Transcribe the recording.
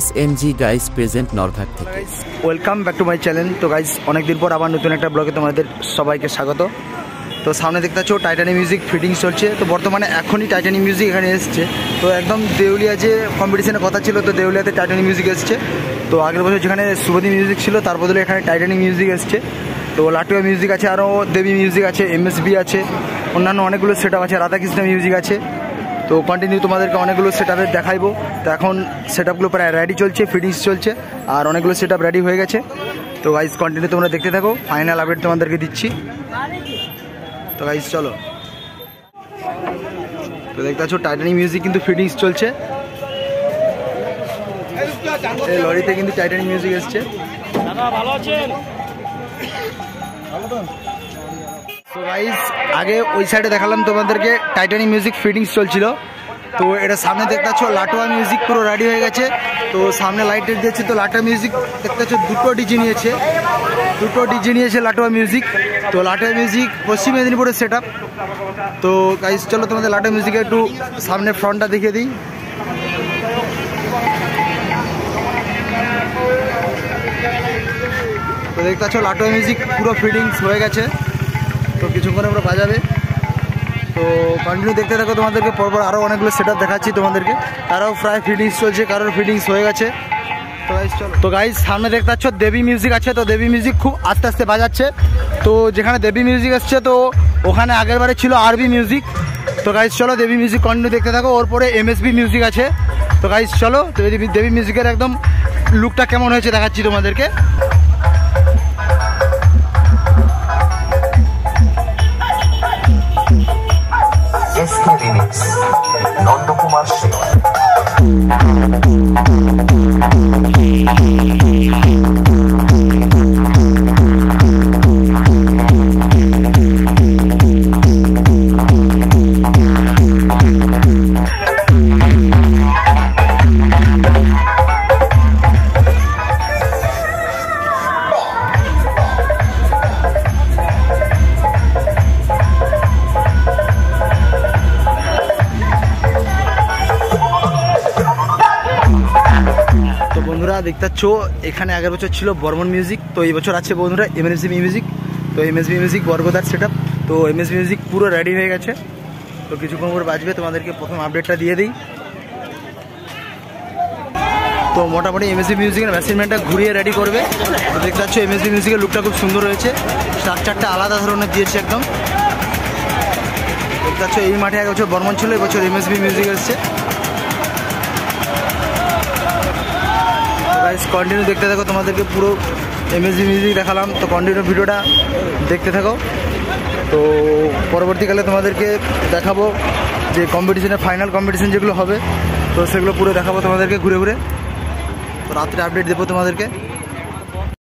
SMG guys present Narghat থেকে। Welcome back to my channel. তো guys অনেকদিন পর আবার নতুন একটা ব্লগে তোমাদের সবাইকে স্বাগত। তো সামনে দেখতে পাচ্ছ টাইটানিক মিউজিক ফিটিংস চলছে। তো বর্তমানে এখনই টাইটানিক মিউজিক এখানে এসছে। তো একদম দেউলিয়া যে কম্পিটিশনের কথা ছিল, তো দেউলিয়াতে টাইটানিক মিউজিক এসছে। তো আগের বছর যেখানে শুভদী মিউজিক ছিল তার বদলে এখানে টাইটানিক মিউজিক এসছে। তো লাটুয়া মিউজিক আছে, আরও দেবী মিউজিক আছে, MSB আছে, অন্যান্য অনেকগুলো সেট আপ আছে, রাধাকৃষ্ণ মিউজিক আছে। তো কন্টিনিউ তোমাদেরকে অনেকগুলো সেট আপের দেখাইবো। তো এখন সেট আপগুলো প্রায় রেডি চলছে, ফিটিংস চলছে, আর অনেকগুলো সেট আপ রেডি হয়ে গেছে। তো গাইজ কন্টিনিউ তোমরা দেখতে থাকো, ফাইনাল আপডেট তোমাদেরকে দিচ্ছি। তো গাইজ চলো। তো দেখতে পাচ্ছ টাইটানিক মিউজিক কিন্তু ফিটিংস চলছে। এই লরিতে কিন্তু টাইটানিক মিউজিক এসছে। ভালো আছেন? তো গাইজ আগে ওই সাইডে দেখালাম তোমাদেরকে টাইটানিক মিউজিক ফিটিংস চলছিল। তো এটা সামনে দেখতে পাচ্ছ লাটুয়া মিউজিক পুরো রেডি হয়ে গেছে। তো সামনে লাইট দিয়েছে। তো লাটুয়া মিউজিক দেখতে পাচ্ছ দুটো ডিজি নিয়েছে লাটুয়া মিউজিক। তো লাটুয়া মিউজিক পশ্চিম মেদিনীপুরের সেট আপ। তো গাইজ চলো তোমাদের লাটুয়া মিউজিকে একটু সামনে ফ্রন্টটা দেখিয়ে দিই। তো দেখতে পাচ্ছ লাটুয়া মিউজিক পুরো ফিটিংস হয়ে গেছে। তো কিছুক্ষণে আমরা বাজাবে। তো কন্টিনিউ দেখতে থাকো, তোমাদেরকে পরপর আরও অনেকগুলো সেট আপ দেখাচ্ছি তোমাদেরকে। তারাও প্রায় ফিটিংস চলছে, কারোর ফিটিংস হয়ে গেছে। তো গাইজ চলো। তো গাইজ সামনে দেখতে পাচ্ছ দেবী মিউজিক আছে। তো দেবী মিউজিক খুব আস্তে আস্তে বাজাচ্ছে। তো যেখানে দেবী মিউজিক এসছে তো ওখানে আগের বারে ছিল আরবি মিউজিক। তো গাইজ চলো দেবী মিউজিক কন্টিনিউ দেখতে থাকো। ওর পরে MSB মিউজিক আছে। তো গাইজ চলো, তো দেবী মিউজিকের একদম লুকটা কেমন হয়েছে দেখাচ্ছি তোমাদেরকে। নন্দকুমার সিং। বন্ধুরা দেখতে পাচ্ছ এখানে আগের বছর ছিল বর্মন মিউজিক। তো এই বছর আছে বন্ধুরা MSB মিউজিক। তো MSB মিউজিক বর্গদার সেট আপ। তো MSB মিউজিক পুরো রেডি হয়ে গেছে। তো কিছুক্ষণ পরে বাজবে, তোমাদেরকে প্রথম আপডেটটা দিয়ে দিই। তো মোটামুটি MSB মিউজিকের মেশিনম্যানটা ঘুরিয়ে রেডি করবে। তো দেখতে পাচ্ছ MSB মিউজিকের লুকটা খুব সুন্দর হয়েছে, স্ট্রাকচারটা আলাদা ধরনের দিয়েছে একদম। দেখতে পাচ্ছ এই মাঠে এক বছর বর্মন ছিল, এবছর MSB মিউজিক এসছে। কন্টিনিউ দেখতে থাকো, তোমাদেরকে পুরো MSB মিউজিক দেখালাম। তো কন্টিনিউ ভিডিওটা দেখতে থাকো। তো পরবর্তীকালে তোমাদেরকে দেখাবো যে কম্পিটিশনের ফাইনাল কম্পিটিশন যেগুলো হবে, তো সেগুলো পুরো দেখাবো তোমাদেরকে ঘুরে ঘুরে। তো রাত্রে আপডেট দেবো তোমাদেরকে।